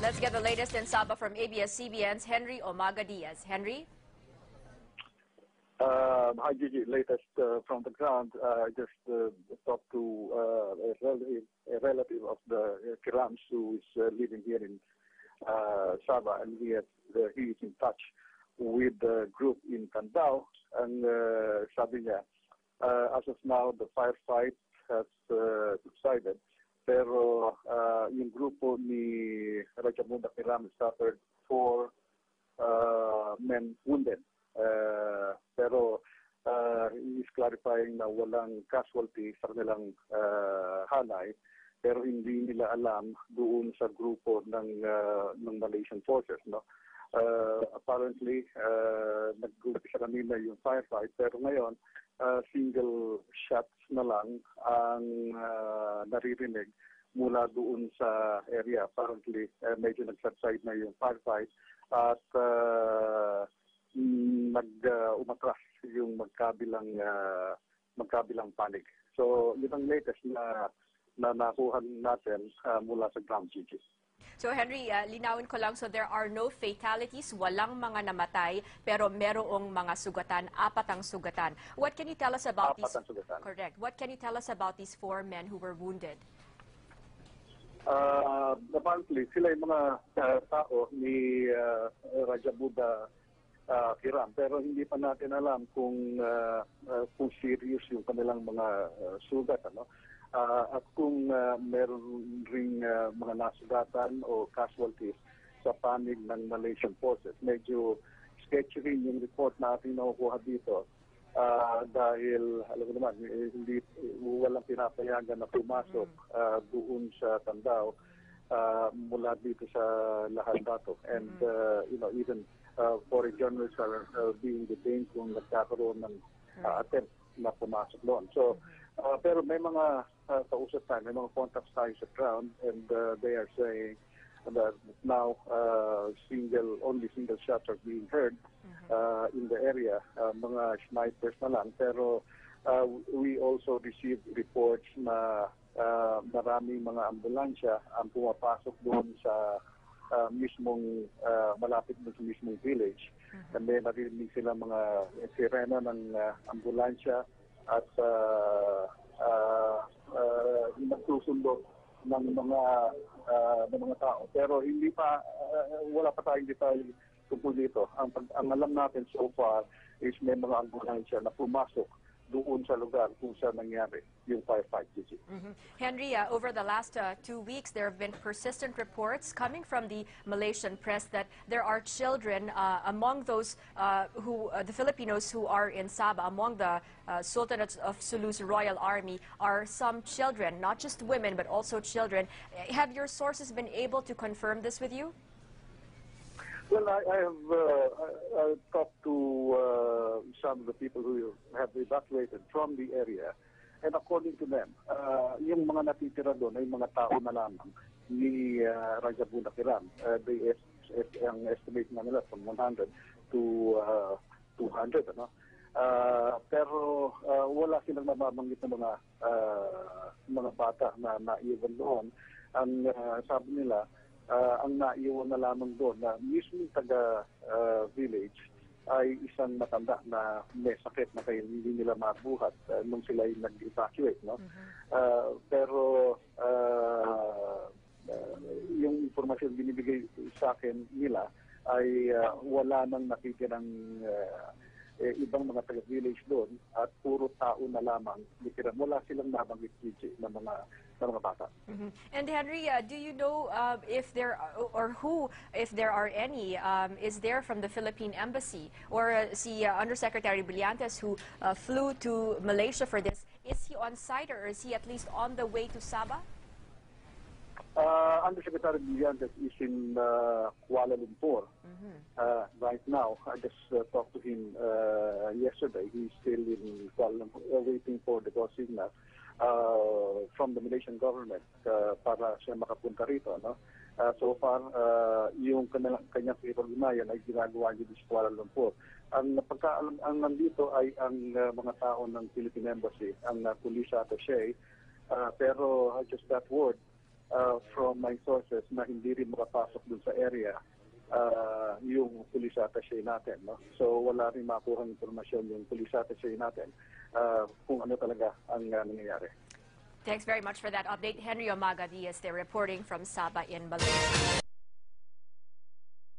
Let's get the latest in Sabah from ABS-CBN's Henry Omaga Diaz. Henry? Hi, Gigi. Latest from the ground. I just talked to a relative of the Kirams who is living here in Sabah, and he is in touch with the group in Candao. And sabi niya, as of now, the firefight has subsided. Pero yung grupo ni Rajamunda Kiram suffered 4 men wounded. Pero he is clarifying na walang casualty sa kanilang hanay, pero hindi nila alam doon sa grupo ng Malaysian forces, no? Apparently nag-umpisa kanina yung firefight, pero ngayon single shots na lang ang naririnig mula doon sa area. Apparently medyo nag-subside na yung firefight at umatras yung magkabilang panig. So, yun ang latest na nakuha natin mula sa ground, Gigi. So, Henry, linawin ko lang, so there are no fatalities, walang mga namatay, pero merong mga sugatan, 4 ang sugatan. What can you tell us about these? Correct. What can you tell us about these 4 men who were wounded? Apparently, sila yung mga tao ni Rajamunda Kiram, pero hindi pa natin alam kung serious yung kanilang mga sugat, ano? At kung meron ring mga nasugatan o casualties sa panig ng Malaysian forces. Medyo sketchy rin yung report natin na nakukuha dito dahil, alam mo naman, walang pinapayagan na pumasok doon sa Candao mula dito sa Lahat-Dato. And, even foreign journalists are being detained kung nagkakaroon ng attempt na pumasok doon. So, pero may mga kausap tayo, may mga contacts tayo sa ground, and they are saying that now only single shots are being heard in the area, mga snipers na lang. Pero we also received reports na maraming mga ambulansya ang pumapasok doon sa malapit doon sa mismong village. And then narinig sila mga sirena ng ambulansya at nagsusundo ng mga tao. Pero hindi pa wala pa tayong detalye tungkol dito. Ang alam natin so far is may mga ambulansya na pumasok doon sa lugar kung saan nangyari yung firefight. Henry, over the last 2 weeks, there have been persistent reports coming from the Malaysian press that there are children among those the Filipinos who are in Sabah, among the Sultanate of Sulu's Royal Army, are some children, not just women, but also children. Have your sources been able to confirm this with you? Well, I have talked to some of the people who have evacuated from the area, and according to them, yung mga natitira doon ay mga tao na lamang ni Rajamunda Kiram. Ang estimate na nila from 100 to 200, ano? Pero wala silang nababanggit na mga bata na naiwan doon. Ang sabi nila, ang naiwan na lamang doon na mismo taga-village ay isang matanda na may sakit na kaya hindi nila mabuhat nung sila ay nag-evacuate. No? Pero yung informasyon binibigay sa akin nila ay wala nang nakikinang ibang mga taga-village doon at puro tao na lamang. Wala silang nabanggit na mga bata. And Henry, do you know if there are any, is there from the Philippine Embassy or si Undersecretary Brillantes who flew to Malaysia for this? Is he on site or is he at least on the way to Sabah? Undersecretary Brillantes is in Kuala Lumpur right now. I just talked to him yesterday. He's still in Kuala Lumpur waiting for the go signal from the Malaysian government para siya makapunta rito. No? So far, yung kanyang pinag-unayan ay ginagawa niya sa Kuala Lumpur. Ang nandito ay ang mga tao ng Philippine Embassy, ang police attaché, pero I just got word from my sources na hindi rin makapasok dun area yung police attaché natin. No? So wala rin makuhang informasyon yung police attaché natin kung ano talaga ang nangyayari. Thanks very much for that update. Henry Omaga Diaz, they're reporting from Sabah in Malaysia.